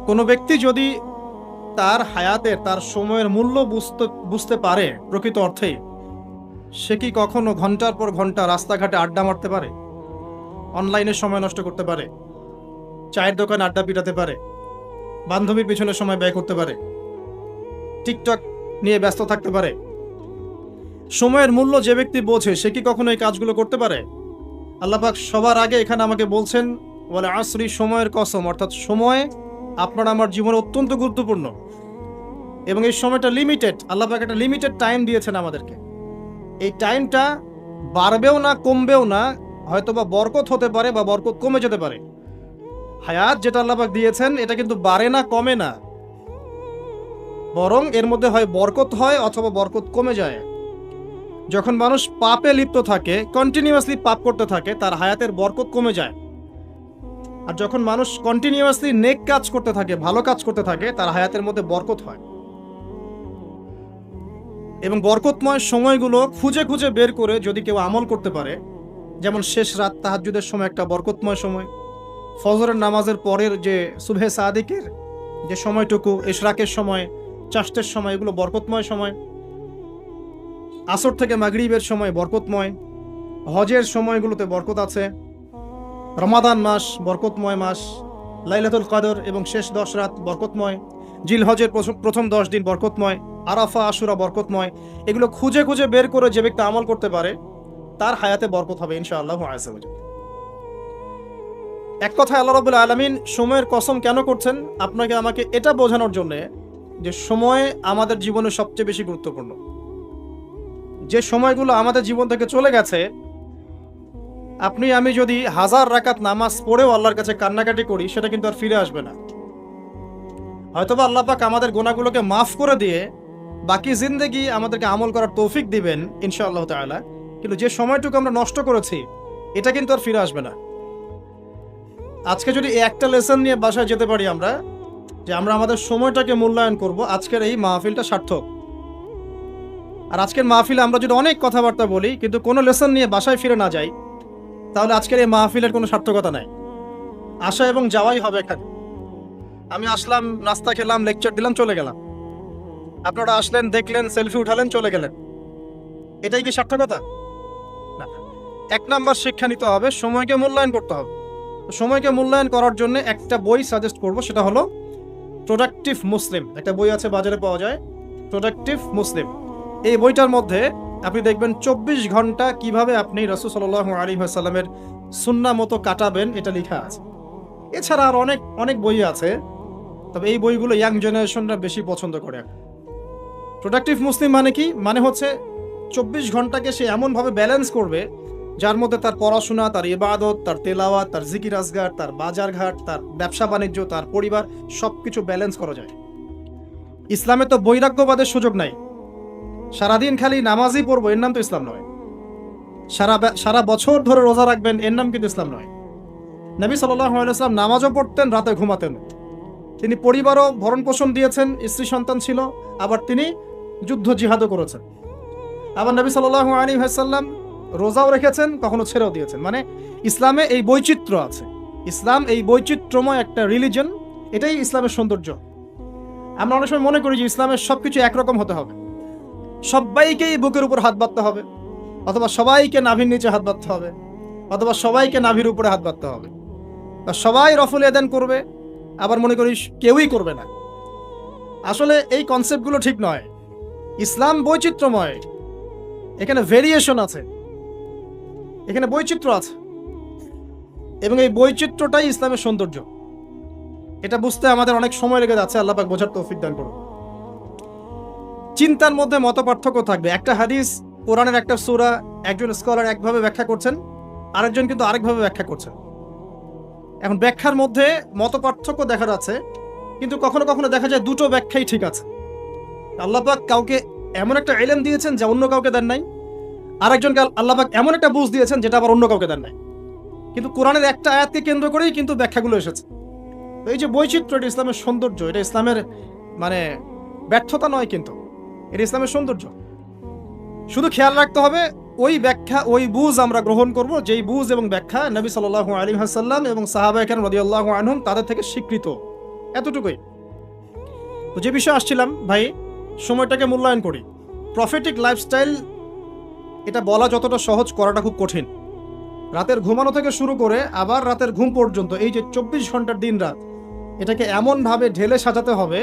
কোনো ব্যক্তি যদি তার হায়াতের তার সময়ের মূল্য বুঝতে পারে প্রকৃত অর্থে, সে কি কখনো ঘন্টার পর ঘন্টা রাস্তাঘাটে আড্ডা মারতে পারে, অনলাইনে সময় নষ্ট করতে পারে, চায়ের দোকানে আড্ডা পিটাতে পারে, বান্ধবীর পিছনে সময় ব্যয় করতে পারে, টিকটক নিয়ে ব্যস্ত থাকতে পারে? সময়ের মূল্য যে ব্যক্তি বোঝে সে কি কখনো এই কাজগুলো করতে পারে? আল্লাহ পাক সবার আগে এখানে আমাকে বলছেন ওয়াল আসরি, সময়ের কসম, অর্থাৎ সময় আপনার আমার জীবনে অত্যন্ত গুরুত্বপূর্ণ এবং এই সময়টা লিমিটেড। আল্লাহ পাক একটা লিমিটেড টাইম দিয়েছেন আমাদেরকে। এই টাইমটা বাড়বেও না কমবেও না, হয়তোবা বরকত হতে পারে বা বরকত কমে যেতে পারে। হায়াত যেটা আল্লাহ পাক দিয়েছেন এটা কিন্তু বাড়ে না কমে না, বরং এর মধ্যে হয় বরকত হয় অথবা বরকত কমে যায়। যখন মানুষ পাপে লিপ্ত থাকে, কন্টিনিউয়াসলি পাপ করতে থাকে, তার হায়াতের বরকত কমে যায়। আর যখন মানুষ কন্টিনিউয়াসলি নেক কাজ করতে থাকে, ভালো কাজ করতে থাকে, তার হায়াতের মধ্যে বরকত হয়। এবং বরকতময় সময়গুলো খুঁজে খুঁজে বের করে যদি কেউ আমল করতে পারে, যেমন শেষ রাত তাহাজ্জুদের সময় একটা বরকতময় সময়, ফজরের নামাজের পরের যে সুবহে সাদিকের যে সময়টুকু, ইশরাকের সময়, চাষতের সময়, এগুলো বরকতময় সময়। আসর থেকে মাগরিবের সময় বরকতময়, হজের সময়গুলোতে বরকত আছে, রমাদান মাস বরকতময় মাস, লাইলাতুল কদর এবং শেষ 10 রাত বরকতময়, জিলহজের প্রথম 10 দিন বরকতময়, আরাফা আশুরা বরকতময়। এগুলো খুঁজে খুঁজে বের করে যে ব্যক্তি আমল করতে পারে তার হায়াতে বরকত হবে ইনশাআল্লাহ আযজা ওয়া জাল্লা। এক কথায় আল্লাহ রাব্বুল আলামিন সময়ের কসম কেন করছেন? আপনাকে আমাকে এটা বোঝানোর জন্য যে সময় আমাদের জীবনে সবচেয়ে বেশি গুরুত্বপূর্ণ। যে সময়গুলো আমাদের জীবন থেকে চলে গেছে, আপনি আমি যদি 1000 রাকাত নামাজ পড়েও আল্লাহর কাছে কান্নাকাটি করি, সেটা কিন্তু আর ফিরে আসবে না। হয়তোবা আল্লাহ পাক আমাদের গুনাহগুলোকে মাফ করে দিয়ে বাকি জিন্দেগি আমাদেরকে আমল করার তৌফিক দিবেন ইনশাআল্লাহ তাআলা, কিন্তু যে সময়টুকু আমরা নষ্ট করেছি এটা কিন্তু আর ফিরে আসবে না। আজকে যদি একটা লেসন নিয়ে বাসায় যেতে পারি আমরা, যে আমরা আমাদের সময়টাকে মূল্যায়ন করব, আজকের এই মাহফিলটা সার্থক। আর আজকের মাহফিলে আমরা যদি অনেক কথাবার্তা বলি কিন্তু কোনো লেসন নিয়ে বাসায় ফিরে না যাই, তাহলে আজকের এই মাহফিলের কোনো সার্থকতা নাই। আসা এবং যাওয়াই হবে এখানে। আমি আসলাম, নাস্তা খেলাম, লেকচার দিলাম, চলে গেলাম। আপনারা আসলেন, দেখলেন, সেলফি উঠালেন, চলে গেলেন। এটাই কি সার্থকতা? না। 1 নাম্বার শিক্ষা নিতে হবে, সময়কে মূল্যায়ন করতে হবে। সময়কে মূল্যায়ন করার জন্য একটা বই সাজেস্ট করব, সেটা হলো প্রোডাক্টিভ মুসলিম। একটা বই আছে, বাজারে পাওয়া যায়, প্রোডাক্টিভ মুসলিম। এই বইটার মধ্যে আপনি দেখবেন 24 ঘন্টা কিভাবে আপনি রাসূল সাল্লাল্লাহু আলাইহি ওয়াসাল্লামের সুন্নাহ মতো কাটাবেন, এটা লেখা আছে। এছাড়া আর অনেক অনেক বই আছে, তবে এই বইগুলো ইয়াং জেনারেশনরা বেশি পছন্দ করে। প্রোডাক্টিভ মুসলিম মানে কি? মানে হচ্ছে 24 ঘন্টাকে সে এমনভাবে ব্যালেন্স করবে যার মধ্যে তার পড়াশোনা, তার ইবাদত, তার তেলাওয়াত, তার জিকির আজগার, তার বাজারঘাট, তার ব্যবসা বাণিজ্য, তার পরিবার, সবকিছু ব্যালেন্স করা যায়। ইসলামে তো বৈরাগ্যবাদের সুযোগ নাই। সারাদিন খালি নামাজই পড়বো, এর নাম তো ইসলাম নয়। সারা বছর ধরে রোজা রাখবেন, এর নাম কিন্তু ইসলাম নয়। নবী সাল্লাল্লাহু আলাইহি ওয়াসাল্লাম নামাজও পড়তেন, রাতে ঘুমাতেন। তিনি পরিবারও ভরণ পোষণ দিয়েছেন, স্ত্রী সন্তান ছিল, আবার তিনি যুদ্ধ জিহাদও করেছেন। আবার নবী সাল্লাল্লাহু আলাইহি ওয়াসাল্লাম রোজাও রেখেছেন, কখনো ছেড়েও দিয়েছেন। মানে ইসলামে এই বৈচিত্র্য আছে। ইসলাম এই বৈচিত্র্যময় একটা রিলিজন, এটাই ইসলামের সৌন্দর্য। আমরা অনেক সময় মনে করি যে ইসলামের সবকিছু একরকম হতে হবে, সবাইকেই বুকের উপর হাত বাঁধতে হবে, অথবা সবাইকে নাভির নিচে হাত বাঁধতে হবে, অথবা সবাইকে নাভির উপরে হাত বাঁধতে হবে, বা সবাই রফুল ইয়াদান করবে, আবার মনে করি কেউই করবে না। আসলে এই কনসেপ্টগুলো ঠিক নয়। ইসলাম বৈচিত্র্যময়, এখানে ভেরিয়েশন আছে, এখানে বৈচিত্র্য আছে, এবং এই বৈচিত্র্যটাই ইসলামের সৌন্দর্য। এটা বুঝতে আমাদের অনেক সময় লেগে যাচ্ছে, আল্লাহ পাক বোঝার তৌফিক দান করুন। চিন্তার মধ্যে মত পার্থক্য থাকবে। একটা হাদিস, কোরআনের একটা সূরা, একজন স্কলার একভাবে ব্যাখ্যা করছেন, আরেকজন কিন্তু আরেকভাবে ব্যাখ্যা করছেন। এখন ব্যাখ্যার মধ্যে মত পার্থক্য দেখা যাচ্ছে, কিন্তু কখনো কখনো দেখা যায় দুটো ব্যাখ্যাই ঠিক আছে। আল্লাহ পাক কাউকে এমন একটা ইলম দিয়েছেন যা অন্য কাউকে দেন নাই, আরেকজনকে আল্লাহ পাক এমন একটা বুঝ দিয়েছেন যেটা আবার অন্য কাউকে দেন নাই। কিন্তু কোরআনের একটা আয়াতকে কেন্দ্র করেই কিন্তু ব্যাখ্যাগুলো এসেছে। তো এই যে বৈচিত্র্য, এটা ইসলামের সৌন্দর্য, এটা ইসলামের মানে ব্যর্থতা নয়, কিন্তু এটা ইসলামের সৌন্দর্য। শুধু খেয়াল রাখতে হবে ওই ব্যাখ্যা, ওই বুঝ আমরা গ্রহণ করব যেই বুঝ এবং ব্যাখ্যা নবী সাল্লাল্লাহু আলাইহি ওয়াসাল্লাম এবং সাহাবায়ে কেরাম রাদিয়াল্লাহু আনহুম তাদের থেকে স্বীকৃত। এতটুকুই। তো যে বিষয়ে আসছিলাম ভাই, সময়টাকে মূল্যায়ন করি। প্রফেটিক লাইফস্টাইল এটা বলা যতটা সহজ, করাটা খুব কঠিন। রাতের ঘুমানো থেকে শুরু করে আবার রাতের ঘুম পর্যন্ত এই যে 24 ঘন্টার দিন রাত, এটাকে এমনভাবে ঢেলে সাজাতে হবে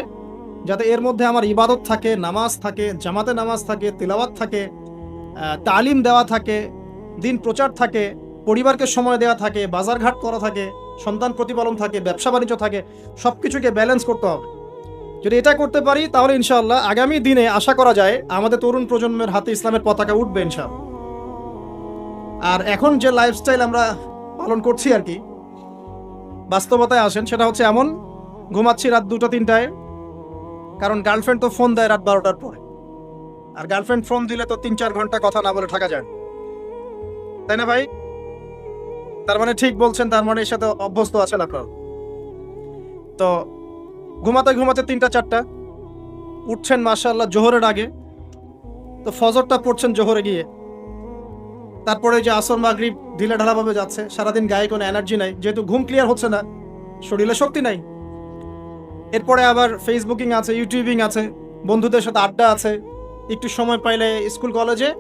যাতে এর মধ্যে আমার ইবাদত থাকে, নামাজ থাকে, জামাতে নামাজ থাকে, তিলাওয়াত থাকে, তালিম দেওয়া থাকে, দিন প্রচার থাকে, পরিবারকে সময় দেওয়া থাকে, বাজারঘাট করা থাকে, সন্তান প্রতিপালন থাকে, ব্যবসা বাণিজ্য থাকে, সব কিছুকে ব্যালেন্স করতে হবে। যদি এটা করতে পারি তাহলে ইনশাআল্লাহ আগামী দিনে আশা করা যায় আমাদের তরুণ প্রজন্মের হাতে ইসলামের পতাকা উঠবে ইনশাআল্লাহ। আর এখন যে লাইফস্টাইল আমরা পালন করছি আর কি, বাস্তবতায় আসেন, সেটা হচ্ছে এমন, ঘুমাচ্ছি রাত 2টা-3টায়, কারণ গার্লফ্রেন্ড তো ফোন দেয় রাত 12টার পরে, আর গার্লফ্রেন্ড ফোন দিলে তো 3-4 ঘন্টা কথা না বলে থাকা যায়, তাই না ভাই? তার মানে ঠিক বলছেন, তার মানে এর সাথে অভ্যস্ত আছেন আপনার। তো ঘুমাতে ঘুমাতে 3টা-4টা, উঠছেন মাশাআল্লাহ জোহরের আগে, তো ফজরটা পড়ছেন জোহরে গিয়ে, তারপরে যে আসর মাগরিব ঢিলে ঢালাভাবে যাচ্ছে, সারাদিন গায়ে কোনো এনার্জি নাই, যেহেতু ঘুম ক্লিয়ার হচ্ছে না, শরীরে শক্তি নাই। এরপরে আবার ফেসবুকিং আছে, ইউটিউবিং আছে, বন্ধুদের সাথে আড্ডা আছে, একটু সময় পাইলে স্কুল কলেজে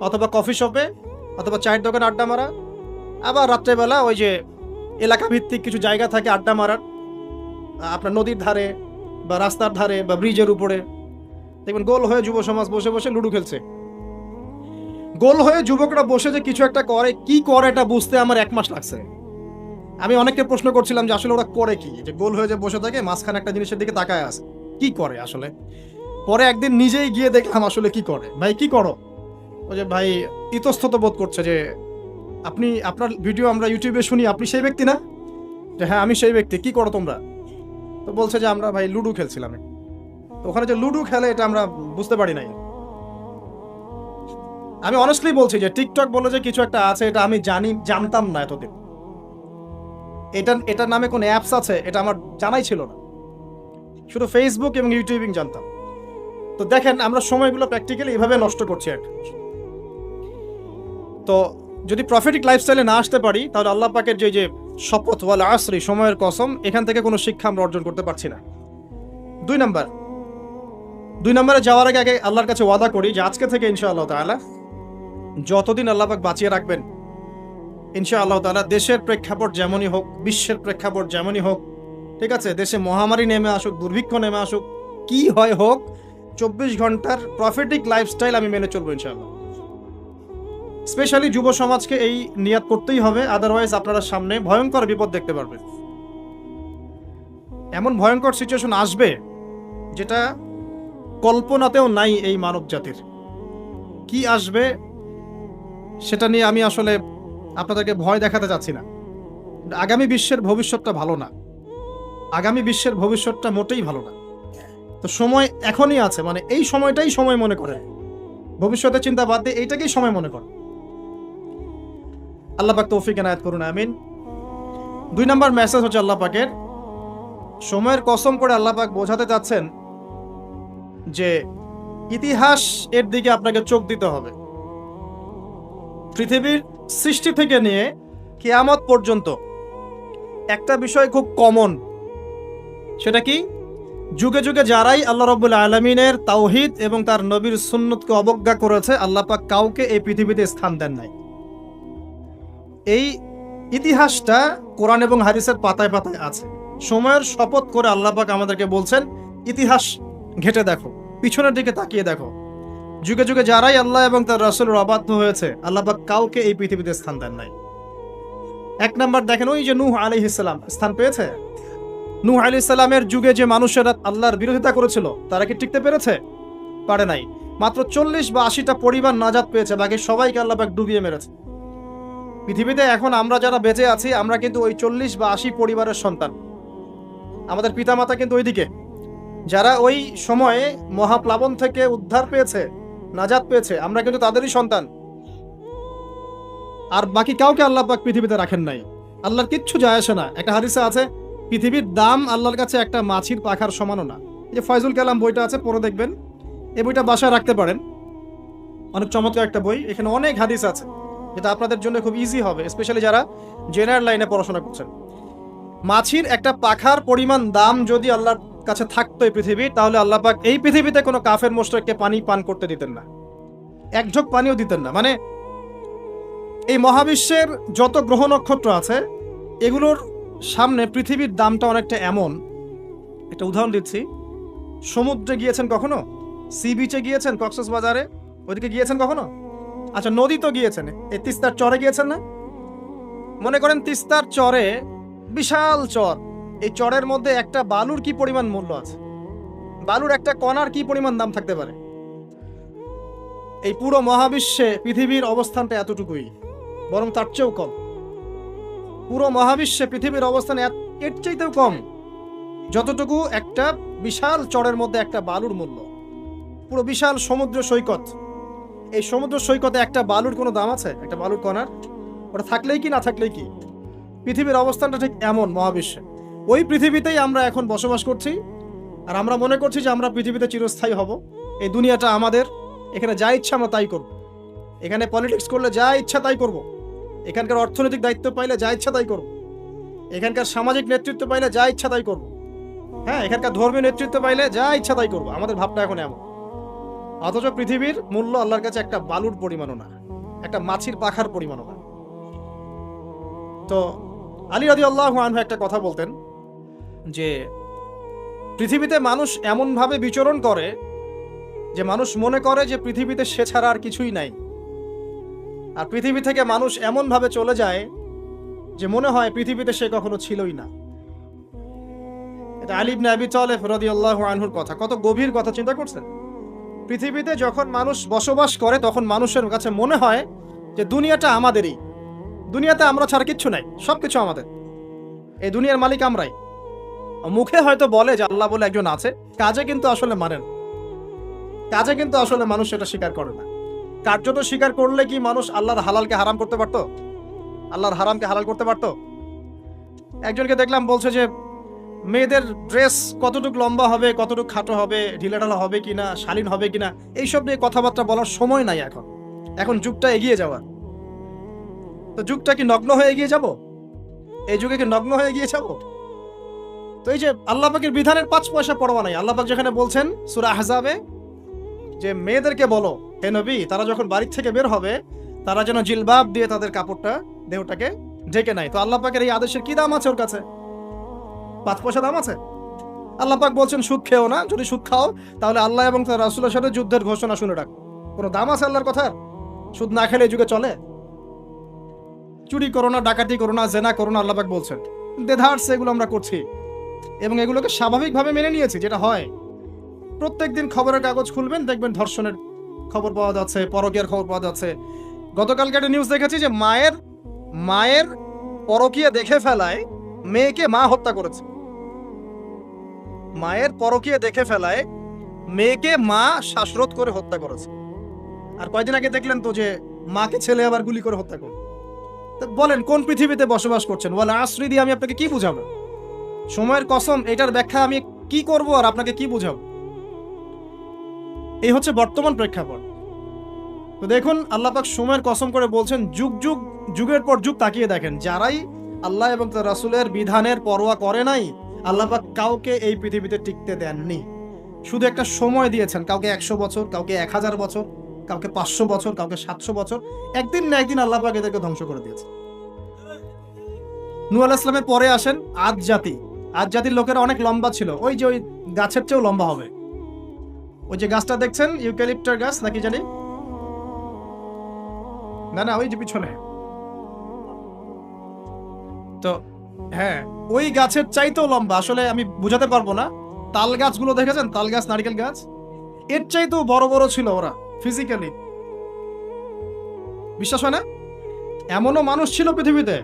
অথবা কফি শপে অথবা চায়ের দোকানে আড্ডা মারা, আবার রাত্রেবেলা ওই যে এলাকা ভিত্তিক কিছু জায়গা থাকে আড্ডা মারার, আপনার নদীর ধারে বা রাস্তার ধারে বা ব্রিজের উপরে, দেখবেন গোল হয়ে যুব সমাজ বসে বসে লুডো খেলছে। গোল হয়ে যুবকরা বসে যে কিছু একটা করে, কি করে এটা বুঝতে আমার 1 মাস লাগছে। আমি অনেককে প্রশ্ন করছিলাম যে আসলে ওরা করে কি, যে গোল হয়ে যে বসে থাকে মাঝখানে একটা জিনিসের দিকে তাকায় আছে, কি করে আসলে। পরে একদিন নিজেই গিয়ে দেখলাম আসলে কি করে। ভাই কি করো? ওই যে ভাই ইতস্তত বোধ করছে যে আপনি, আপনার ভিডিও আমরা ইউটিউবে শুনি, আপনি সেই ব্যক্তি না? যে হ্যাঁ আমি সেই ব্যক্তি। কি করো তোমরা? তো বলছে যে আমরা ভাই লুডো খেলছিলাম। তো ওখানে যে লুডো খেলে এটা আমরা বুঝতে পারি নাই। আমি অনেস্টলি বলছি যে টিকটক বলে যে কিছু একটা আছে, এটা আমি জানতাম না এতদিন। এটার নামে কোন অ্যাপস আছে এটা আমার জানাই ছিল না, শুধু ফেসবুক এবং ইউটিউবিং জানতাম। তো দেখেন আমরা সময়গুলো প্র্যাকটিক্যালি এভাবে নষ্ট করছি একটা। তো যদি প্রফেটিক লাইফস্টাইলে না আসতে পারি তাহলে আল্লাহ পাকের যে শপথ ওয়াল আসরি, সময়ের কসম, এখান থেকে কোনো শিক্ষা আমরা অর্জন করতে পারছি না। 2 নম্বরে যাওয়ার আগে আল্লাহর কাছে ওয়াদা করি যে আজকে থেকে ইনশাআল্লাহ তাআলা যতদিন আল্লাহ পাক বাঁচিয়ে রাখবেন, ইনশাআল্লাহ তাআলা দেশের প্রেক্ষাপট যেমনই হোক, বিশ্বের প্রেক্ষাপট যেমনই হোক, ঠিক আছে, দেশে মহামারী নেমে আসুক, দুর্ভিক্ষ নেমে আসুক, কি হয় হোক, 24 ঘন্টার প্রফেটিক লাইফস্টাইল আমি মেনে চলবো ইনশাআল্লাহ। স্পেশালি যুব সমাজকে এই নিয়াত করতেই হবে, আদারওয়াইজ আপনারা সামনে ভয়ঙ্কর বিপদ দেখতে পারবেন। এমন ভয়ঙ্কর সিচুয়েশন আসবে যেটা কল্পনাতেও নাই এই মানব জাতির। কি আসবে সেটা নিয়ে আমি আসলে আপনাদেরকে ভয় দেখাতে চাচ্ছি না। আগামী বিশ্বের ভবিষ্যৎটা ভালো না, আগামী বিশ্বের ভবিষ্যৎটা মোটেই ভালো না। তো সময় এখনই আছে, মানে এই সময়টাই সময় মনে করে, ভবিষ্যতের চিন্তা বাদ দিয়ে এইটাকেই সময় মনে করে। আল্লাহ পাক তৌফিক এনায়েত করুন, আমিন। 2 নম্বর মেসেজ হচ্ছে আল্লাহ পাকের, সময়ের কসম করে আল্লাহ পাক বোঝাতে চাচ্ছেন যে ইতিহাস এর দিকে আপনাকে চোখ দিতে হবে। পৃথিবীর সৃষ্টি থেকে নিয়ে কিয়ামত পর্যন্ত একটা বিষয় খুব কমন, সেটা কি? যুগে যুগে যারাই আল্লাহ রাব্বুল আলামিনের তাওহীদ এবং তার নবীর সুন্নতকে অবজ্ঞা করেছে, আল্লাহ পাক কাউকে এই পৃথিবীতে স্থান দেন নাই। এই ইতিহাসটা কোরআন এবং হাদিসের পাতায় পাতায় আছে। সময়ের শপথ করে আল্লাহ পাক আমাদেরকে বলছেন ইতিহাস ঘেটে দেখো, পিছনের দিকে তাকিয়ে দেখো, যুগে যুগে যারাই আল্লাহ এবং তার রাসূলের অবাধ্য হয়েছে, আল্লাহ পাক কাউকে এই পৃথিবীতে স্থান দেন নাই। 1 নাম্বার দেখেন, ওই যে নূহ আলাইহিস সালাম স্থান পেয়েছে। নূহ আলাইহিস সালামের যুগে যে মানুষেরা আল্লাহর বিরোধিতা করেছিল তারা কি টিকতে পেরেছে? পারে নাই। মাত্র 40 বা 80টা পরিবার নাজাত পেয়েছে, বাকি সবাইকে আল্লাহ পাক ডুবিয়ে মেরেছে। পৃথিবীতে এখন আমরা যারা বেঁচে আছি, আমরা কিন্তু ওই 40 বা 80 পরিবারের সন্তান। আমাদের পিতামাতা কিন্তু ওইদিকে, যারা ওই সময়ে মহাপ্লাবন থেকে উদ্ধার পেয়েছে, নাজাত পেয়েছে, আমরা কিন্তু তাদেরই সন্তান। আর বাকি কাউকে আল্লাহ পাক পৃথিবীতে রাখেন নাই। আল্লাহর কিচ্ছু যায় আসে না। একটা হাদিসে আছে, পৃথিবীর দাম আল্লাহর কাছে একটা মাছির পাখার সমানও না। এই যে ফয়জুল কালাম বইটা আছে, পড়ে দেখবেন। এই বইটা বাসায় রাখতে পারেন, অনেক চমৎকার একটা বই। এখানে অনেক হাদিস আছে যেটা আপনাদের জন্য খুব ইজি হবে, স্পেশালি যারা জেনারেল লাইনে পড়াশোনা করছেন। মাছির একটা পাখার পরিমাণ দাম যদি আল্লাহর কাছে থাকতো এই পৃথিবীর, তাহলে আল্লাহ পাক এই পৃথিবীতে কোনো কাফের মুশরিককে পানি পান করতে দিতেন না, এক ঢোক পানিও দিতেন না। মানে এই মহাবিশ্বের যত গ্রহ নক্ষত্র আছে এগুলোর সামনে পৃথিবীর দামটা অনেকটা এমন। একটা উদাহরণ দিচ্ছি, সমুদ্রে গিয়েছেন কখনো? সি বিচে গিয়েছেন? কক্সবাজারে ওইদিকে গিয়েছেন কখনো? আচ্ছা, নদী তো গিয়েছেন, এই তিস্তার চরে গিয়েছেন না? মনে করেন তিস্তার চরে, বিশাল চর, এই চরের মধ্যে একটা বালুর কি পরিমাণ মূল্য আছে? বালুর একটা কণার কি পরিমাণ দাম থাকতে পারে? এই পুরো মহাবিশ্বে পৃথিবীর অবস্থানটা এতটুকুই, বরং তার চেয়েও কম। পুরো মহাবিশ্বে পৃথিবীর অবস্থান এর চাইতেও কম, যতটুকু একটা বিশাল চরের মধ্যে একটা বালুর মূল্য। পুরো বিশাল সমুদ্র সৈকত, এই সমুদ্র সৈকতে একটা বালুর কোনো দাম আছে? একটা বালুর কণার? ওটা থাকলেই কি না থাকলেই কি? পৃথিবীর অবস্থানটা ঠিক এমন মহাবিশ্বে। ওই পৃথিবীতেই আমরা এখন বসবাস করছি, আর আমরা মনে করছি যে আমরা পৃথিবীতে চিরস্থায়ী হব, এই দুনিয়াটা আমাদের, এখানে যা ইচ্ছা আমরা তাই করব, এখানে পলিটিক্স করলে যা ইচ্ছা তাই করব, এখানকার অর্থনৈতিক দায়িত্ব পাইলে যা ইচ্ছা তাই করব, এখানকার সামাজিক নেতৃত্ব পাইলে যা ইচ্ছা তাই করব, হ্যাঁ, এখানকার ধর্মীয় নেতৃত্ব পাইলে যা ইচ্ছা তাই করব। আমাদের ভাবটা এখন এমন। অথচ পৃথিবীর মূল্য আল্লাহর কাছে একটা বালুর পরিমাণও না, একটা মাছির পাখার পরিমাণও না। তো আলী রাদিয়াল্লাহু আনহু একটা কথা বলতেন যে পৃথিবীতে মানুষ এমনভাবে বিচরণ করে যে মানুষ মনে করে যে পৃথিবীতে সে ছাড়া আর কিছুই নাই, আর পৃথিবী থেকে মানুষ এমনভাবে চলে যায় যে মনে হয় পৃথিবীতে সে কখনো ছিলই না। এটা আলী ইবনে আবি তালেব রাদিয়াল্লাহু আনহুর কথা। কত গভীর কথা, চিন্তা করছেন? পৃথিবীতে যখন মানুষ বসবাস করে তখন মানুষের কাছে মনে হয় যে দুনিয়াটা আমাদেরই, দুনিয়াতে আমরা ছাড়া কিচ্ছু নাই, সবকিছু আমাদের, এই দুনিয়ার মালিক আমরাই। মুখে হয়তো বলে যে আল্লাহ বলে একজন আছে, কাজে কিন্তু আসলে মানেন, কাজে কিন্তু আসলে মানুষ সেটা স্বীকার করে না। কার্যত স্বীকার করলে কি মানুষ আল্লাহর হালালকে হারাম করতে পারতো? আল্লাহর হারামকে হালাল করতে পারতো? একজনকে দেখলাম বলছে যে মেয়েদের ড্রেস কতটুকু লম্বা হবে, কতটুকু খাটো হবে, ঢিলাঢালা হবে কিনা, শালীন হবে কিনা, এইসব নিয়ে কথাবার্তা বলার সময় নাই এখন। এখন যুগটা এগিয়ে যাওয়ার। তো যুগটা কি নগ্ন হয়ে এগিয়ে যাব? এই যুগে কি নগ্ন হয়ে এগিয়ে যাব? তো এই যে আল্লাহ পাকের বিধানের 5 পয়সা পরোয়া নাই। আল্লাহ পাক যেখানে বলছেন সূরা আহজাবে যে মেয়েদেরকে বলো হে নবী, তারা যখন বাড়ি থেকে বের হবে তারা যেন জিলবাব দিয়ে তাদের কাপড়টা, দেহটাকে ঢেকে নেয়। তো আল্লাহ পাকের এই আদেশের কি দাম আছে ওর কাছে? 5 পয়সা দাম আছে? আল্লাহ পাক বলছেন সুদ খেও না, যদি সুদ খাও তাহলে আল্লাহ এবং তার রাসূলের সাথে যুদ্ধের ঘোষণা শুনে রাখ। কোনো দাম আছে আল্লাহর কথার? সুদ না খেলে এই যুগে চলে? চুরি করো না, ডাকাতি করো না, জেনা করো না, আল্লাহ পাক বলছেন। দেধার এগুলো আমরা করছি এবং এগুলোকে স্বাভাবিকভাবে মেনে নিয়েছি, যেটা হয়। প্রত্যেকদিন খবরের কাগজ খুলবেন, দেখবেন ধর্ষণের খবর পাওয়া যাচ্ছে, পরকীয়ার খবর পাওয়া যাচ্ছে। গতকালকে একটা নিউজ দেখেছি যে মায়ের পরকীয়া দেখে ফেলায় মেয়েকে মা হত্যা করেছে। মায়ের পরকীয়া দেখে ফেলায় মেয়েকে মা শ্বাসরোধ করে হত্যা করেছে। আর কয়দিন আগে দেখলেন তো যে মাকে ছেলে আবার গুলি করে হত্যা করে। বলেন কোন পৃথিবীতে বসবাস করছেন? ওয়াল আসরি দিয়ে আমি আপনাকে কি বুঝাবো? সময়ের কসম, এটার ব্যাখ্যা আমি কি করব আর আপনাকে কি বুঝাবো? এই হচ্ছে বর্তমান প্রেক্ষাপট। তো দেখুন আল্লাহ পাক সময়ের কসম করে বলছেন, যুগের পর যুগ তাকিয়ে দেখেন, যারাই আল্লাহ এবং তার রাসূলের বিধানের পরোয়া করে নাই, আল্লাহ পাক কাউকে এই পৃথিবীতে টিকতে দেননি। শুধু একটা সময় দিয়েছেন, কাউকে 100 বছর, কাউকে 1000 বছর, কাউকে 500 বছর, কাউকে 700 বছর। একদিন না একদিন আল্লাহ পাক এদেরকে ধ্বংস করে দিয়েছে। নূহ আলাইহিস সালামের পরে আসেন আদ জাতির লোকেরা অনেক লম্বা ছিল, ওই যে ওই গাছের চেয়েও লম্বা হবে। ওই যে গাছটা দেখছেন, ইউক্যালিপ্টার গাছ নাকি জানি, না ওই যে পিছনে, তো হ্যাঁ ওই গাছের চাইতেও লম্বা। আসলে আমি বুঝাতে পারবো না। তাল গাছগুলো দেখেছেন? তাল গাছ, নারকেল গাছ, এর চাইতেও বড় বড় ছিল ওরা ফিজিক্যালি। বিশ্বাস হয় না? এমনও মানুষ ছিল পৃথিবীতে,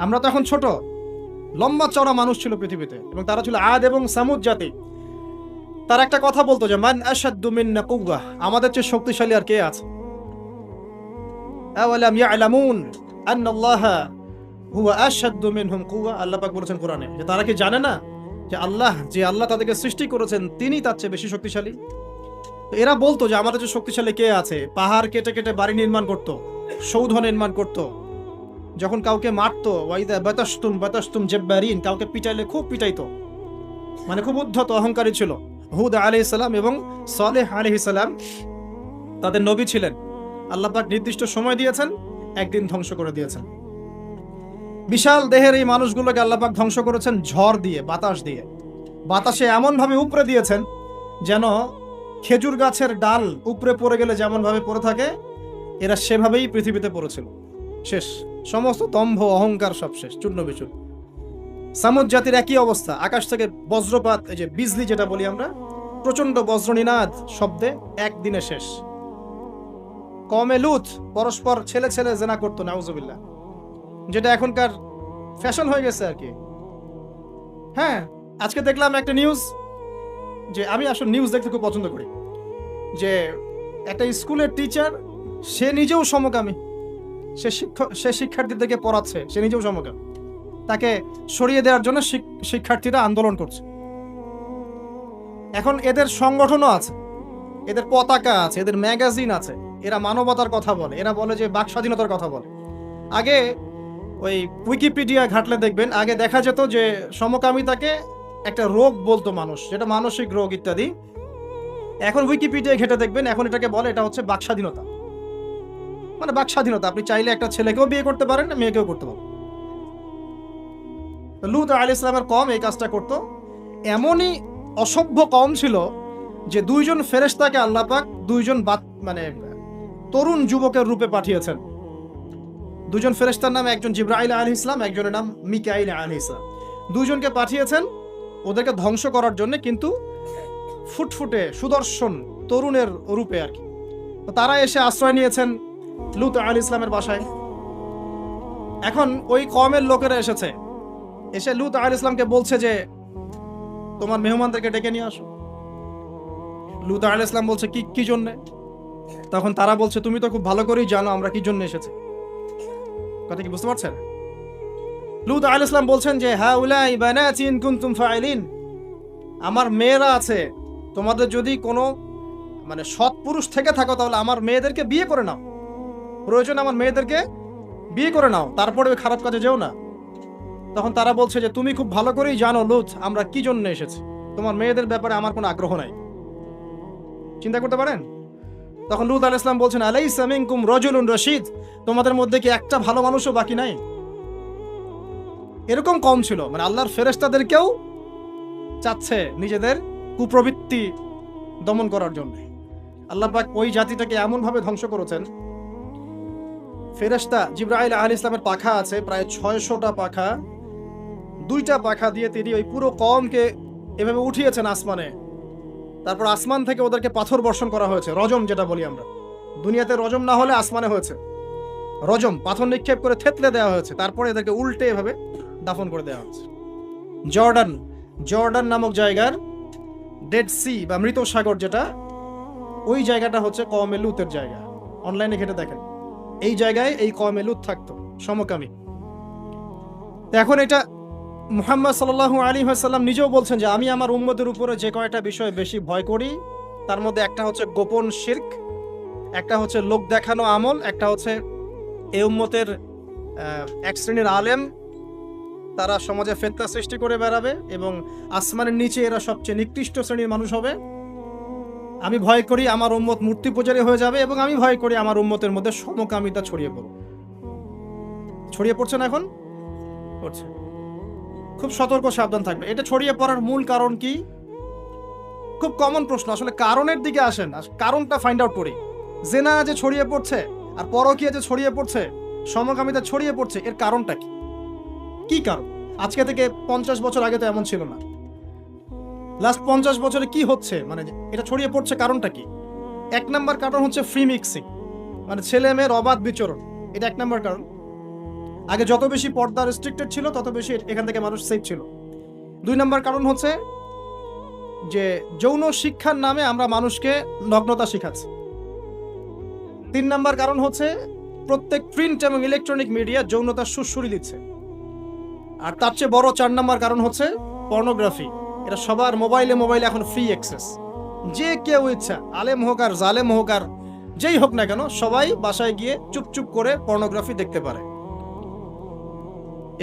আমরা তো এখন ছোট, লম্বা চওড়া মানুষ ছিল পৃথিবীতে, এবং তারা ছিল আদ এবং সামুদ জাতি। তার একটা কথা বলতো যে মান আশাদ্দু মিন্না কুওয়া, আমাদের চেয়ে শক্তিশালী আর কে আছে? আওয়ালাম ইয়ালামুন আন্নাল্লাহা হুয়া আশাদ্দু মিনহুম কুওয়া। আল্লাহ পাক বলেছেন কোরআনে যে তারা কি জানে না যে আল্লাহ তাদেরকে সৃষ্টি করেছেন তিনি তার চেয়ে বেশি শক্তিশালী। তো এরা বলতো যে আমাদের চেয়ে শক্তিশালী কে আছে? পাহাড় কেটে কেটে বাড়ি নির্মাণ করত, সৌধ নির্মাণ করত, যখন কাউকে মারতো, ওয়াইদা বাতাসতুম জাব্বারিন, কাউকে পিটাইলে খুব পিটাইতো, মানে খুব উদ্ধত অহংকারী ছিল। হুদ আলাইহিস সালাম এবং সালেহ আলাইহিস সালাম তাদের নবী ছিলেন। আল্লাহ পাক নির্দিষ্ট সময় দিয়েছেন, একদিন ধ্বংস করে দিয়েছেন। বিশাল দেহের এই মানুষগুলোকে আল্লাহ পাক ধ্বংস করেছেন ঝড় দিয়ে, বাতাস দিয়ে। বাতাসে এমন ভাবে উপরে দিয়েছেন যেন খেজুর গাছের ডাল উপরে পড়ে গেলে যেমন ভাবে পড়ে থাকে, এরা সেভাবেই পৃথিবীতে পড়েছিল। শেষ, সমস্ত দম্ভ অহংকার সব শেষ, চূর্ণ বিচূর্ণ। সামুদ জাতির একই অবস্থা, আকাশ থেকে বজ্রপাত, এই যে বিজলি যেটা বলি আমরা, প্রচন্ড বজ্রনিনাদ শব্দে একদিনে শেষ। কওমে লূত পরস্পর ছেলে ছেলে জেনা করতো, নাউজুবিল্লাহ, যেটা এখনকার ফ্যাশন হয়ে গেছে আর কি। হ্যাঁ, আজকে দেখলাম একটা নিউজ, যে আমি আসলে নিউজ দেখতে খুব পছন্দ করি, যে একটা স্কুলের টিচার, সে নিজেও সমকামী, সে শিক্ষার্থীদেরকে পড়াচ্ছে, সে নিজেও সমকামী, তাকে সরিয়ে দেওয়ার জন্য শিক্ষার্থীরা আন্দোলন করছে। এখন এদের সংগঠনও আছে, এদের পতাকা আছে, এদের ম্যাগাজিন আছে, এরা মানবতার কথা বলে, এরা বলে যে বাক স্বাধীনতার কথা বলে। আগে ওই উইকিপিডিয়া ঘাটলে দেখবেন, আগে দেখা যেত যে সমকামিতাকে একটা রোগ বলতো মানুষ, যেটা মানসিক রোগ ইত্যাদি। এখন উইকিপিডিয়া ঘেটে দেখবেন, এখন এটাকে বলে এটা হচ্ছে বাক স্বাধীনতা। মানে বাক স্বাধীনতা, আপনি চাইলে একটা ছেলেকেও বিয়ে করতে পারেন, মেয়েকেও করতে পারেন। লূত আলাইহিস সালামের কওম এই কাজটা করত। এমনই অসভ্য কওম ছিল যে দুইজন ফেরেশতাকে আল্লাহ পাক দুইজন মানে তরুণ যুবকের রূপে পাঠিয়েছেন। দুজন ফেরেশতার নাম, একজন জিবরাইল আলাইহিস সালাম, একজনের নাম মিকাইল আলাইহিস সালাম। দুইজনকে পাঠিয়েছেন ওদেরকে ধ্বংস করার জন্য, কিন্তু ফুটফুটে সুদর্শন তরুণের রূপে আর কি। তো তারা এসে আশ্রয় নিয়েছেন লূত আলাইহিস সালামের বাসায়। এখন ওই কওমের লোকেরা এসে লূত আলাইহিস সালামকে বলছে যে তোমার মেহমানদেরকে ডেকে নিয়ে আসো। লূত আলাইহিস সালাম বলছে কি জন্য? তখন তারা বলছে তুমি তো খুব ভালো করেই জানো আমরা কি জন্য এসেছি। কথা কি বুঝতে পারছেন? লূত আলাইহিস সালাম বলছেন যে হাউলাই বানাতি ইন কুনতুম ফাইলিন, আমার মেয়েরা আছে, তোমাদের যদি কোনো মানে সৎ পুরুষ থেকে থাকো তাহলে আমার মেয়েদেরকে বিয়ে করে নাও, প্রয়োজন আমার মেয়েদেরকে বিয়ে করে নাও, তারপরে ওই খারাপ কাজে যেও না। তখন তারা বলছে যে তুমি খুব ভালো করেই জানো লূত আমরা কি জন্য এসেছি, তোমার মেয়েদের ব্যাপারে আমার কোনো আগ্রহ নাই। চিন্তা করতে পারেন? তখন লূত আলাইহিস সালাম বলছেন আলাইসা মিনকুম রাজুলুন রশিদ, তোমাদের মধ্যে কি একটা ভালো মানুষও বাকি নাই? এরকম কম ছিল, মানে আল্লাহর ফেরেশতাদেরকেও চাচ্ছে নিজেদের কুপ্রবৃত্তি দমন করার জন্য। আল্লাহ পাক ওই জাতিটাকে এমন ভাবে ধ্বংস করেছেন। ফেরেশতা জিবরাইল আলাইহিস সালামের পাখা আছে প্রায় 600টা পাখা, 2টা পাখা দিয়ে তিনি ওই পুরো কওমকে এভাবে উঠিয়েছেন আসমানে। তারপর আসমান থেকে ওদেরকে পাথর বর্ষণ করা হয়েছে, রজম যেটা বলি আমরা। দুনিয়াতে রজম না হলে আসমানে হয়েছে রজম, পাথর নিক্ষেপ করে থেতলে দেওয়া হয়েছে, তারপরে এদেরকে উল্টে এভাবে দাফন করে দেওয়া হয়েছে। জর্ডান নামক জায়গার ডেড সি বা মৃত সাগর যেটা, ওই জায়গাটা হচ্ছে কওমে লূতের জায়গা। অনলাইনে ঘেটে দেখেন, এই জায়গায় এই কওমে লূত থাকতো, সমকামী। এখন এটা মুহাম্মদ সাল্লাল্লাহু আলাইহি ওয়াসাল্লাম নিজেও বলছেন যে আমি আমার উম্মতের উপরে যে কয়টা বিষয় বেশি ভয় করি তার মধ্যে একটা হচ্ছে গোপন শিরক, একটা হচ্ছে লোক দেখানো আমল, একটা হচ্ছে এই উম্মতের এক শ্রেণীর আলেম তারা সমাজে ফিতনা সৃষ্টি করে বেড়াবে এবং আসমানের নিচে এরা সবচেয়ে নিকৃষ্ট শ্রেণীর মানুষ হবে। আমি ভয় করি আমার উম্মত মূর্তি পূজারী হয়ে যাবে এবং আমি ভয় করি আমার উম্মতের মধ্যে সমকামিতা ছড়িয়ে পড়ছে না, এখন পড়ছে। খুব সতর্ক সাবধান থাকবে। এটা ছড়িয়ে পড়ার মূল কারণ কি? খুব কমন প্রশ্ন, আসলে কারণের দিকে আসেন, কারণটা ফাইন্ড আউট করি। জেনা যে ছড়িয়ে পড়ছে আর পরকীয়া যে ছড়িয়ে পড়ছে, সমকামিতা ছড়িয়ে পড়ছে, এর কারণটা কি? কি কারণ? আজকে থেকে 50 বছর আগে তো এমন ছিল না। লাস্ট 50 বছরে কি হচ্ছে, মানে এটা ছড়িয়ে পড়ছে কারণটা কি? 1 নাম্বার কারণ হচ্ছে ফ্রি মিক্সিং, মানে ছেলে মেয়ের অবাধ বিচরণ, এটা 1 নাম্বার কারণ। আগে যত বেশি পর্দা রেস্ট্রিক্টেড ছিল তত বেশি এখান থেকে মানুষ সেফ ছিল। 2 নাম্বার কারণ হচ্ছে যে যৌন শিক্ষার নামে আমরা মানুষকে নগ্নতা শিখাচ্ছি। 3 নাম্বার কারণ হচ্ছে প্রত্যেক প্রিন্ট এবং ইলেকট্রনিক মিডিয়া যৌনতা সুশ্রুতি দিচ্ছে। আর তার চেয়ে বড় 4 নাম্বার কারণ হচ্ছে পর্নোগ্রাফি। এটা সবার মোবাইলে এখন ফ্রি অ্যাক্সেস, যে কেউ ইচ্ছা, আলেম হোক আর জালেম হোক আর যেই হোক না কেন, সবাই বাসায় গিয়ে চুপচুপ করে পর্নোগ্রাফি দেখতে পারে।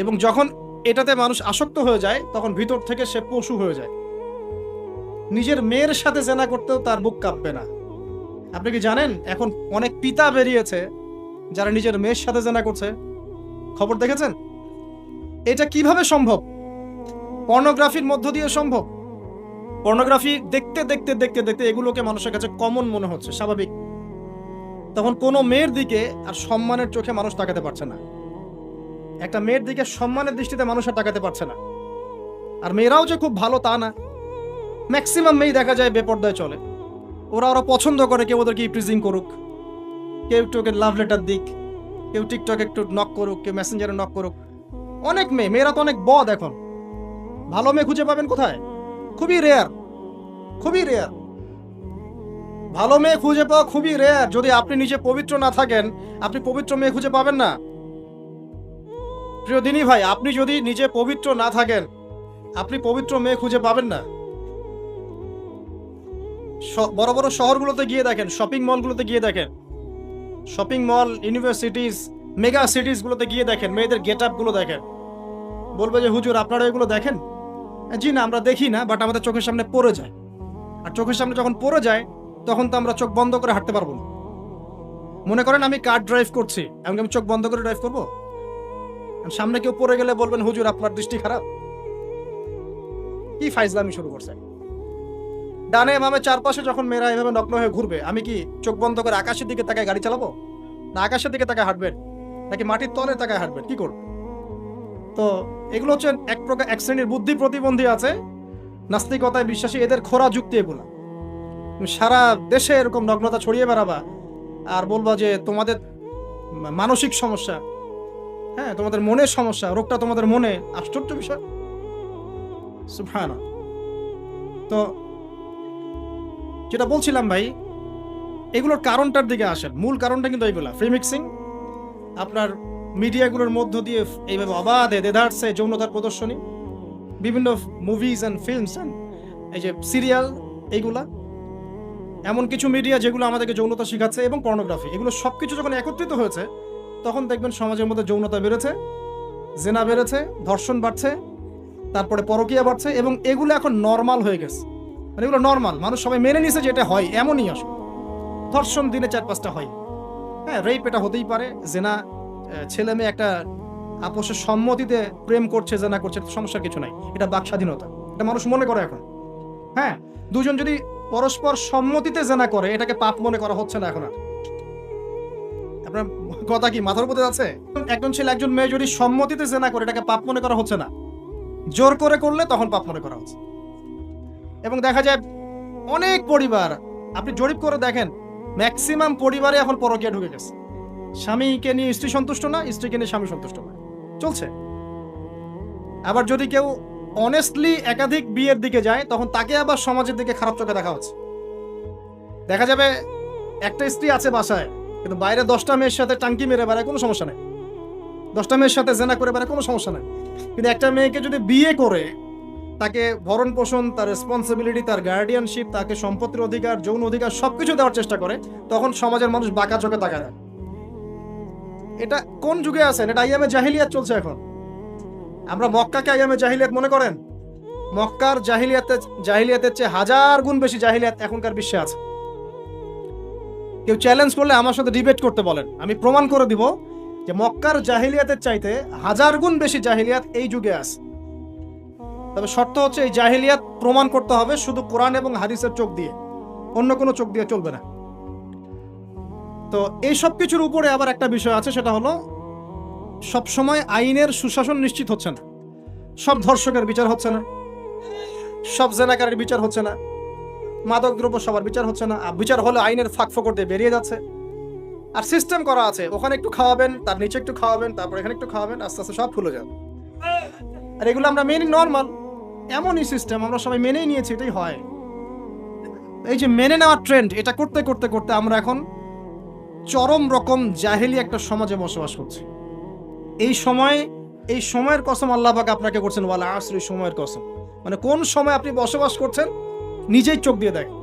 এবং যখন এটাতে মানুষ আসক্ত হয়ে যায় তখন ভিতর থেকে সে পশু হয়ে যায়। নিজের মেয়ের সাথে জেনা করতেও তার বুক কাঁপবে না। আপনি কি জানেন এখন অনেক পিতা বেরিয়েছে যারা নিজের মেয়ের সাথে জেনা করছে? খবর দেখেছেন? এটা কিভাবে সম্ভব? পর্নোগ্রাফির মধ্য দিয়ে সম্ভব। পর্নোগ্রাফি দেখতে দেখতে দেখতে দেখতে এগুলোকে মানুষের কাছে কমন মনে হচ্ছে, স্বাভাবিক। তখন কোনো মেয়ের দিকে আর সম্মানের চোখে মানুষ তাকাতে পারছে না। একটা মেয়ের দিকে সম্মানের দৃষ্টিতে মানুষ আর তাকাতে পারছে না। আর মেয়েরাও যে খুব ভালো তা না, ম্যাক্সিমাম মেয়ে দেখা যায় বেপর্দায় চলে। ওরা পছন্দ করে কেউ ওদেরকে ইপ্রিজিং করুক, কেউ একটু ওকে লাভ লেটার দিক, কেউ টিকটকে একটু নক করুক, কেউ মেসেঞ্জারে নক করুক। অনেক মেয়েরা তো অনেক বদ এখন। ভালো মেয়ে খুঁজে পাবেন কোথায়? খুবই রেয়ার, খুবই রেয়ার। ভালো মেয়ে খুঁজে পাওয়া খুবই রেয়ার। যদি আপনি নিজে পবিত্র না থাকেন, আপনি পবিত্র মেয়ে খুঁজে পাবেন না। প্রিয় দিনী ভাই, আপনি যদি নিজে পবিত্র না থাকেন, আপনি পবিত্র মেয়ে খুঁজে পাবেন না। বড় বড় শহরগুলোতে গিয়ে দেখেন, শপিং মলগুলোতে গিয়ে দেখেন, শপিং মল, ইউনিভার্সিটিজ, মেগা সিটিজ গুলোতে গিয়ে দেখেন, মেয়েদের গেট আপ গুলো দেখেন। বলবে যে হুজুর আপনারা এগুলো দেখেন? জি না, আমরা দেখি না, বাট আমাদের চোখের সামনে পড়ে যায়। আর চোখের সামনে যখন পড়ে যায় তখন তো আমরা চোখ বন্ধ করে হাঁটতে পারবো না। মনে করেন আমি কার ড্রাইভ করছি, এমনকি আমি চোখ বন্ধ করে ড্রাইভ করবো? সামনে কেউ পড়ে গেলে বলবেন হুজুর আপনার দৃষ্টি খারাপ। কি ফাইজলামি শুরু করছে! ডানে বামে চারপাশে যখন মেয়েরা এভাবে নগ্ন হয়ে ঘুরবে, আমি কি চোখ বন্ধ করে আকাশের দিকে তাকায় গাড়ি চালাবো? না আকাশের দিকে তাকায় হাঁটবেন, নাকি মাটির তলে তাকায় হাঁটবেন? কি করবেন? তো এগুলো হচ্ছে এক প্রকার এক শ্রেণীর বুদ্ধি প্রতিবন্ধী আছে, নাস্তিকতায় বিশ্বাসী, এদের খোরা যুক্তি এগুলা। সারা দেশে এরকম নগ্নতা ছড়িয়ে বেড়াবা আর বলবা যে তোমাদের মানসিক সমস্যা, হ্যাঁ তোমাদের মনের সমস্যা, রোগটা তোমাদের মনে। আশ্চর্য বিষয়, সুবহানাল্লাহ। তো যেটা বলছিলাম ভাই, এগুলোর কারণটার দিকে আসেন। মূল কারণটা কিন্তু এইগুলা, ফ্রি মিক্সিং। আপনার মিডিয়াগুলোর মধ্য দিয়ে এইভাবে অবাধে দেদারসে যৌনতার প্রদর্শনী, বিভিন্ন মুভিজ অ্যান্ড ফিল্মস অ্যান্ড এই যে সিরিয়াল, এইগুলা এমন কিছু মিডিয়া যেগুলো আমাদেরকে যৌনতা শিখাচ্ছে, এবং পর্নোগ্রাফি, এগুলো সবকিছু যখন একত্রিত হয়েছে তখন দেখবেন সমাজের মধ্যে যৌনতা বেড়েছে, জেনা বেড়েছে, ধর্ষণ বাড়ছে, তারপরে পরকীয়া বাড়ছে, এবং এগুলো এখন নর্মাল হয়ে গেছে। মানে এগুলো নর্মাল, মানুষ সবাই মেনে নিছে যে এটা হয়, এমনই আসলে। ধর্ষণ দিনে 4-5টা হয়, হ্যাঁ রেপ এটা হতেই পারে, জেনা ছেলে মেয়ে একটা আপোষের সম্মতিতে প্রেম করছে, জেনা করছে, সমস্যার কিছু নাই, এটা বাক স্বাধীনতা, এটা মানুষ মনে করে এখন। হ্যাঁ, দুজন যদি পরস্পর সম্মতিতে জেনা করে এটাকে পাপ মনে করা হচ্ছে না এখন আর। আপনার কথা কি মাথার উপরে আছে? একজন ছেলে একজন মেয়ে যদি সম্মতিতে জেনা করে এটাকে পাপ মনে করা হচ্ছে না, জোর করে করলে তখন পাপ মনে করা হচ্ছে। এবং দেখা যায় অনেক পরিবার, আপনি জরিপ করে দেখেন, ম্যাক্সিমাম পরিবারে এখন পরকীয়া ঢুকে গেছে। স্বামীকে নিয়ে স্ত্রী সন্তুষ্ট না, স্ত্রীকে নিয়ে স্বামী সন্তুষ্ট না, চলছে। আবার যদি কেউ অনেস্টলি একাধিক বিয়ের দিকে যায় তখন তাকে আবার সমাজের দিকে খারাপ চোখে দেখা হচ্ছে। দেখা যাবে একটা স্ত্রী আছে বাসায়, কিন্তু বাইরে 10টা মেয়ের সাথে টাঙ্কি মেরে বেড়ায়, কোনো সমস্যা নেই। 10টা মেয়ের সাথে জেনা করে বেড়ায়, কোনো সমস্যা নেই। কিন্তু একটা মেয়েকে যদি বিয়ে করে তাকে ভরণ পোষণ, তার রেসপন্সিবিলিটি, তার গার্ডিয়ানশিপ, তাকে সম্পত্তির অধিকার, যৌন অধিকার সবকিছু দেওয়ার চেষ্টা করে, তখন সমাজের মানুষ বাঁকা চোখে তাকায়। এটা কোন যুগে আছেন? এটা আইয়ামে জাহিলিয়াত চলছে এখন। আমরা মক্কাকে আইয়ামে জাহিলিয়াত মনে করেন? মক্কার জাহিলিয়াতের চেয়ে 1000 গুণ বেশি জাহিলিয়াত এখনকার বিশ্বে আছে। কেউ চ্যালেঞ্জ করলে আমার সাথে ডিবেট করতে বলেন, আমি প্রমাণ করে দিব যে মক্কার জাহিলিয়াতের চাইতে 1000 গুণ বেশি জাহিলিয়াত এই যুগে আছে। তবে শর্ত হচ্ছে এই জাহিলিয়াত প্রমাণ করতে হবে শুধু কোরআন এবং হাদিসের চোখ দিয়ে, অন্য কোনো চোখ দিয়ে চলবে না। তো এই সব কিছুর উপরে আবার একটা বিষয় আছে, সেটা হলো সবসময় আইনের সুশাসন নিশ্চিত হচ্ছে না। সব ধর্ষকের বিচার হচ্ছে না, সব জেনাকারের বিচার হচ্ছে না, মাদক দ্রব্য সবার বিচার হচ্ছে না। বিচার হলে আইনের ফাঁক ফোকর দিয়ে বেরিয়ে যাচ্ছে। আর সিস্টেম করা আছে, ওখানে একটু খাওয়াবেন, তার নিচে একটু খাওয়াবেন, তারপর এখানে একটু খাওয়াবেন, আস্তে আস্তে সব খুলে যাবে। আর এগুলো আমরা মেনে নর্মাল, এমনই সিস্টেম আমরা সবাই মেনেই নিয়েছি, এটাই হয়। এই যে মেনে নেওয়ার ট্রেন্ড, এটা করতে করতে করতে আমরা এখন চরম রকম জাহেলি একটা সমাজে বসবাস করছি। এই সময়ের কসম আল্লাহ পাক আপনাকে করছেন, ওয়াল আসরি, সময়ের কসম। মানে কোন সময় আপনি বসবাস করছেন নিজেই চোখ দিয়ে দেখেন।